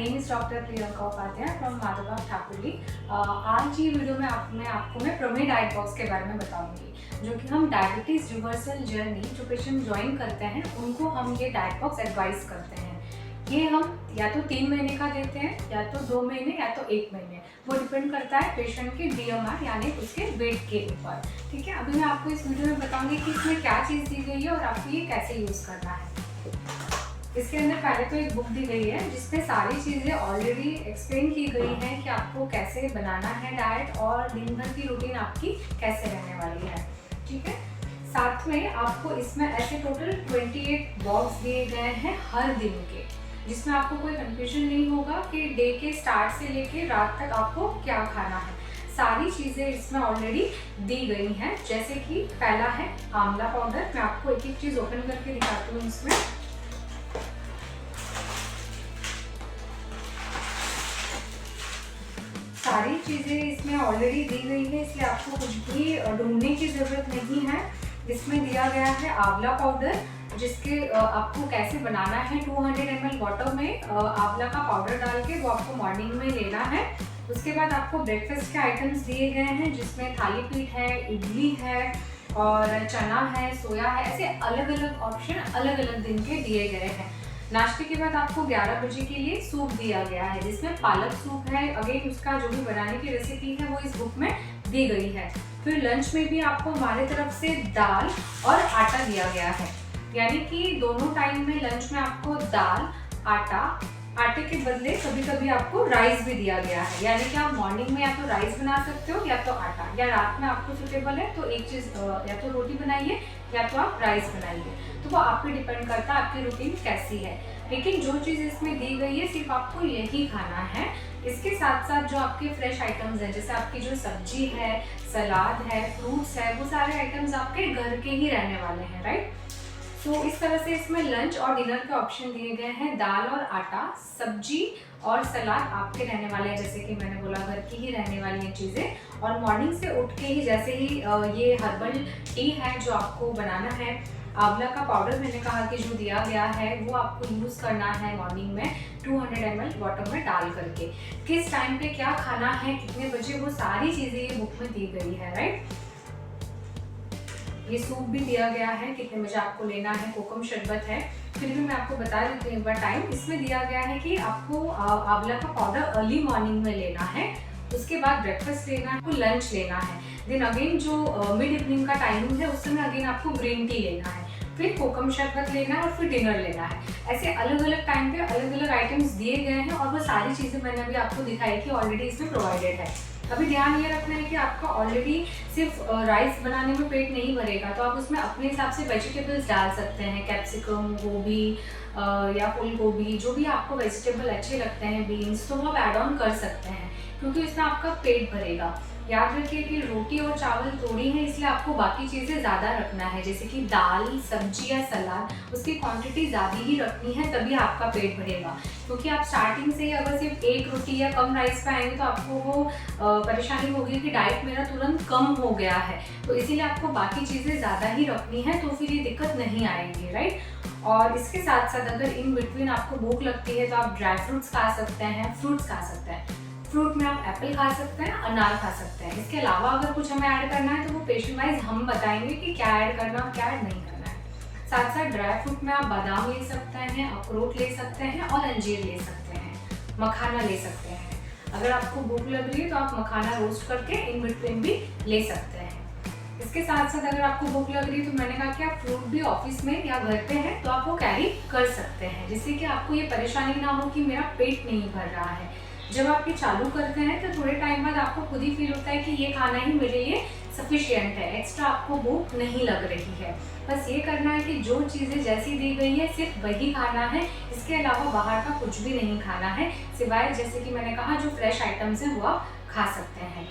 Name is doctor Priyanka Upadhyay from Madhava Thakurli. आज की video में आपको मैं प्रोमे डाइट बॉक्स के बारे में बताऊंगी, जो कि हम डायबिटीज़ रिवर्सल जर्नी जो पेशेंट ज्वाइन करते हैं उनको हम ये डाइट बॉक्स एडवाइस करते हैं। ये हम या तो 3 महीने का देते हैं, या तो 2 महीने, या तो 1 महीने, वो डिपेंड करता है पेशेंट के BMR यानी उसके वेट के ऊपर। ठीक है, अभी मैं आपको इस वीडियो में बताऊंगी कि इसमें क्या चीज़ दी गई है और आपको ये कैसे यूज़ करना है। इसके अंदर पहले तो एक बुक दी गई है जिसमें सारी चीज़ें ऑलरेडी एक्सप्लेन की गई हैं कि आपको कैसे बनाना है डाइट और दिन भर की रूटीन आपकी कैसे रहने वाली है। ठीक है, साथ में आपको इसमें ऐसे टोटल 28 बॉक्स दिए गए हैं हर दिन के, जिसमें आपको कोई कंफ्यूजन नहीं होगा कि डे के स्टार्ट से लेके रात तक आपको क्या खाना है। सारी चीज़ें इसमें ऑलरेडी दी गई हैं। जैसे कि पहला है आंवला पाउडर। मैं आपको एक एक चीज़ ओपन करके दिखाती हूँ। इसमें सारी चीज़ें इसमें ऑलरेडी दी गई है, इसलिए आपको कुछ भी ढूंढने की ज़रूरत नहीं है। इसमें दिया गया है आंवला पाउडर, जिसके आपको कैसे बनाना है। 200 ml वाटर में आंवला का पाउडर डाल के वो आपको मॉर्निंग में लेना है। उसके बाद आपको ब्रेकफास्ट के आइटम्स दिए गए हैं, जिसमें थाली पीठ है, इडली है और चना है, सोया है। ऐसे अलग अलग ऑप्शन अलग अलग दिन के दिए गए हैं। नाश्ते के बाद आपको 11 बजे के लिए सूप दिया गया है, जिसमें पालक सूप है। अगेन उसका जो भी बनाने की रेसिपी है वो इस बुक में दी गई है। फिर लंच में भी आपको हमारे तरफ से दाल और आटा दिया गया है, यानी कि दोनों टाइम में लंच में आपको दाल, आटे के बदले कभी कभी आपको राइस भी दिया गया है। यानी कि आप मॉर्निंग में या तो राइस बना सकते हो या तो आटा, या रात में आपको सूटेबल है तो एक चीज़ या तो रोटी बनाइए या तो आप राइस बनाइए। तो वो आप पे डिपेंड करता है आपकी रूटीन कैसी है। लेकिन जो चीज़ इसमें दी गई है सिर्फ आपको यही खाना है। इसके साथ साथ जो आपके फ्रेश आइटम्स हैं, जैसे आपकी जो सब्जी है, सलाद है, फ्रूट्स है, वो सारे आइटम्स आपके घर के ही रहने वाले हैं, राइट। तो इस तरह से इसमें लंच और डिनर के ऑप्शन दिए गए हैं। दाल और आटा, सब्जी और सलाद आपके रहने वाले हैं, जैसे कि मैंने बोला घर की ही रहने वाली हैं चीज़ें। और मॉर्निंग से उठ के ही जैसे ही ये हर्बल टी है जो आपको बनाना है। आंवला का पाउडर मैंने कहा कि जो दिया गया है वो आपको यूज़ करना है मॉर्निंग में 200 ml वाटर में डाल करके। किस टाइम पे क्या खाना है, कितने बजे, वो सारी चीज़ें ये बुक में दी गई है, राइट। ये सूप भी दिया गया है, कितने बजे आपको लेना है। कोकम शरबत है। फिर भी मैं आपको बता देती हूँ एक बार टाइम। इसमें दिया गया है कि आपको आंवला का पाउडर अर्ली मॉर्निंग में लेना है, उसके बाद ब्रेकफास्ट लेना है, लंच लेना है। देन अगेन जो मिड इवनिंग का टाइमिंग है उस समय अगेन आपको ग्रीन टी लेना है, फिर कोकम शरबत लेना है और फिर डिनर लेना है। ऐसे अलग अलग टाइम पे अलग अलग आइटम्स दिए गए हैं और वो सारी चीज़ें मैंने अभी आपको दिखाई कि ऑलरेडी इसमें प्रोवाइडेड है। अभी ध्यान ये रखना है कि आपका ऑलरेडी सिर्फ राइस बनाने में पेट नहीं भरेगा, तो आप उसमें अपने हिसाब से वेजिटेबल्स डाल सकते हैं। कैप्सिकम, गोभी या फूल गोभी, जो भी आपको वेजिटेबल अच्छे लगते हैं, बीन्स, तो वो आप ऐड ऑन कर सकते हैं, क्योंकि इसमें आपका पेट भरेगा। याद रखिए कि रोटी और चावल थोड़ी है, इसलिए आपको बाकी चीज़ें ज़्यादा रखना है, जैसे कि दाल, सब्जी या सलाद, उसकी क्वांटिटी ज़्यादा ही रखनी है, तभी आपका पेट भरेगा। क्योंकि आप स्टार्टिंग से ही अगर सिर्फ एक रोटी या कम राइस पे आएंगे तो आपको वो परेशानी होगी कि डाइट मेरा तुरंत कम हो गया है, तो इसीलिए आपको बाकी चीज़ें ज़्यादा ही रखनी है, तो फिर ये दिक्कत नहीं आएगी, राइट। और इसके साथ साथ अगर इन बिटवीन आपको भूख लगती है तो आप ड्राई फ्रूट्स खा सकते हैं, फ्रूट्स खा सकते हैं। फ्रूट में आप एप्पल खा सकते हैं, अनार खा सकते हैं। इसके अलावा अगर कुछ हमें ऐड करना है तो वो पेशेंट वाइज हम बताएंगे कि क्या ऐड करना और क्या ऐड नहीं करना है। साथ साथ ड्राई फ्रूट में आप बादाम ले सकते हैं, अखरोट ले सकते हैं और अंजीर ले सकते हैं, मखाना ले सकते हैं। अगर आपको भूख लग रही है तो आप मखाना रोस्ट करके इन बिटवीन भी ले सकते हैं। इसके साथ साथ अगर आपको भूख लग रही है तो मैंने कहा कि आप फ्रूट भी ऑफिस में या घर पे है तो आप वो कैरी कर सकते हैं, जिससे कि आपको ये परेशानी ना हो कि मेरा पेट नहीं भर रहा है। जब आप ये चालू करते हैं तो थोड़े टाइम बाद आपको खुद ही फील होता है कि ये खाना ही मेरे लिए सफिशिएंट है, एक्स्ट्रा आपको भूख नहीं लग रही है। बस ये करना है कि जो चीज़ें जैसी दी गई है सिर्फ वही खाना है, इसके अलावा बाहर का कुछ भी नहीं खाना है, सिवाय जैसे कि मैंने कहा जो फ्रेश आइटम्स हैं वो आप खा सकते हैं।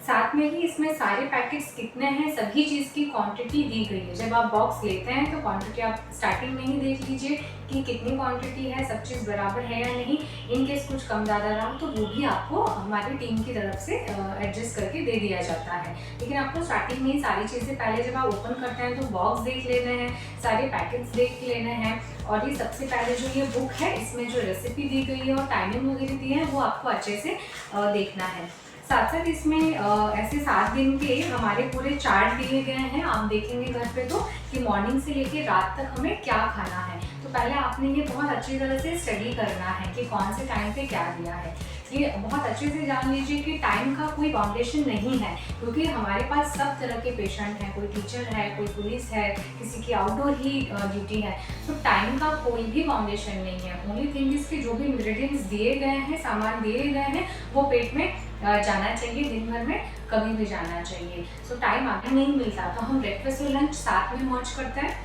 साथ में ही इसमें सारे पैकेट्स कितने हैं सभी चीज़ की क्वांटिटी दी गई है। जब आप बॉक्स लेते हैं तो क्वांटिटी आप स्टार्टिंग में ही देख लीजिए कि कितनी क्वांटिटी है, सब चीज़ बराबर है या नहीं। इन केस कुछ कम ज़्यादा रहा तो वो भी आपको हमारी टीम की तरफ से एडजस्ट करके दे दिया जाता है। लेकिन आपको स्टार्टिंग में ही सारी चीज़ें पहले जब आप ओपन करते हैं तो बॉक्स देख लेने हैं, सारे पैकेट्स देख लेने हैं। और ये सबसे पहले जो ये बुक है इसमें जो रेसिपी दी गई है और टाइमिंग वगैरह दी है वो आपको अच्छे से देखना है। साथ साथ इसमें ऐसे 7 दिन के हमारे पूरे चार्ट दिए गए हैं। आप देखेंगे घर पे तो कि मॉर्निंग से लेके रात तक हमें क्या खाना है। तो पहले आपने ये बहुत अच्छी तरह से स्टडी करना है कि कौन से टाइम पे क्या दिया है। ये बहुत अच्छे से जान लीजिए कि टाइम का कोई बाउंडेशन नहीं है, क्योंकि हमारे पास सब तरह के पेशेंट हैं। कोई टीचर है, कोई पुलिस है, किसी की आउटडोर ही ड्यूटी है। तो टाइम का कोई भी बाउंडेशन नहीं है। ओनली थिंग इज कि जो भी इंग्रेडिएंट्स दिए गए हैं, सामान दिए गए हैं, वो पेट में जाना चाहिए, दिन भर में कभी भी जाना चाहिए। सो टाइम आगे नहीं मिलता तो हम ब्रेकफास्ट और लंच साथ में मर्ज करते हैं।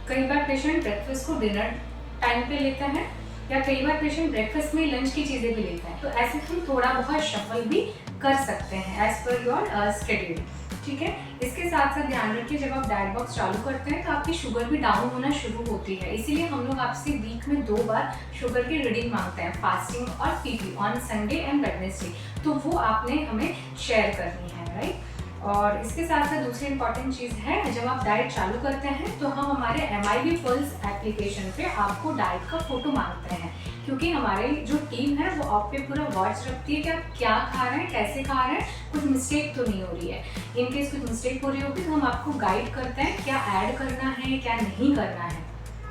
कई बार पेशेंट ब्रेकफास्ट को डिनर टाइम पे लेते हैं या कई बार पेशेंट ब्रेकफास्ट में लंच की चीज़ें भी लेते हैं। तो ऐसे हम थोड़ा बहुत शफल भी कर सकते हैं एज पर योर स्केड्यूल। ठीक है। इसके साथ साथ ध्यान रखिए जब आप डाइट बॉक्स चालू करते हैं तो आपकी शुगर भी डाउन होना शुरू होती है। इसीलिए हम लोग आपसे वीक में 2 बार शुगर की रीडिंग मांगते हैं, फास्टिंग और PP on Sunday and Wednesday. तो वो आपने हमें शेयर करनी है, राइट। और इसके साथ साथ दूसरी इंपॉर्टेंट चीज़ है, जब आप डाइट चालू करते हैं तो हम हमारे MIB पल्स एप्लीकेशन पे आपको डाइट का फोटो मांगते हैं, क्योंकि हमारी जो टीम है वो आप पे पूरा वॉच रखती है कि आप क्या खा रहे हैं, कैसे खा रहे हैं, कुछ मिस्टेक तो नहीं हो रही है। इन केस कुछ मिस्टेक हो रही होगी तो हम आपको गाइड करते हैं क्या ऐड करना है, क्या नहीं करना है,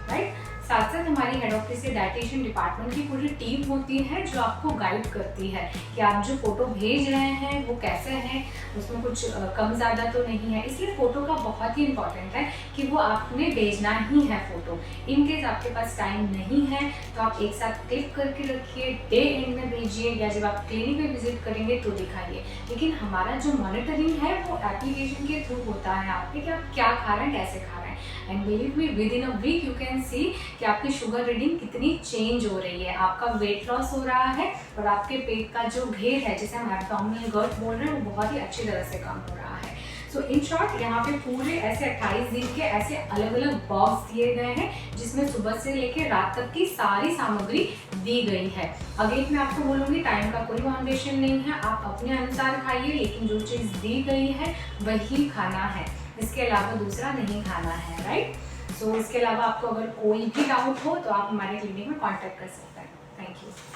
राइट। साथ साथ हमारी हेड ऑफिस से डाइटिशियन डिपार्टमेंट की पूरी टीम होती है जो आपको गाइड करती है कि आप जो फोटो भेज रहे हैं वो कैसे हैं, उसमें कुछ कम ज़्यादा तो नहीं है। इसलिए फ़ोटो का बहुत ही इंपॉर्टेंट है कि वो आपने भेजना ही है फ़ोटो। इन केस आपके पास टाइम नहीं है तो आप एक साथ क्लिक करके रखिए, डे एंड में भेजिए या जब आप क्लिनिक में विजिट करेंगे तो दिखाइए। लेकिन हमारा जो मॉनिटरिंग है वो एप्लीकेशन के थ्रू होता है आप पे कि आप क्या खा रहे हैं, कैसे खा रहे हैं। And believe me, within a week you can see कि आपकी शुगर रीडिंग कितनी चेंज हो रही है, आपका वेट लॉस हो रहा है और आपके पेट का जो घेर है जिसे हम एब्डोमिनल गर्ट बोल रहे हैं वो बहुत ही अच्छी तरह से कम हो रहा है। सो इन शॉर्ट यहाँ पे पूरे ऐसे 28 दिन के ऐसे अलग अलग बॉक्स दिए गए हैं जिसमें सुबह से लेकर रात तक की सारी सामग्री दी गई है। अगेन मैं आपको बोलूँगी टाइम का कोई बाउंडेशन नहीं है, आप अपने अनुसार खाइए, लेकिन जो चीज़ दी गई है वही खाना है, इसके अलावा दूसरा नहीं खाना है, राइट। सो इसके अलावा आपको अगर कोई भी डाउट हो तो आप हमारे क्लिनिक में कॉन्टैक्ट कर सकते हैं। Thank you.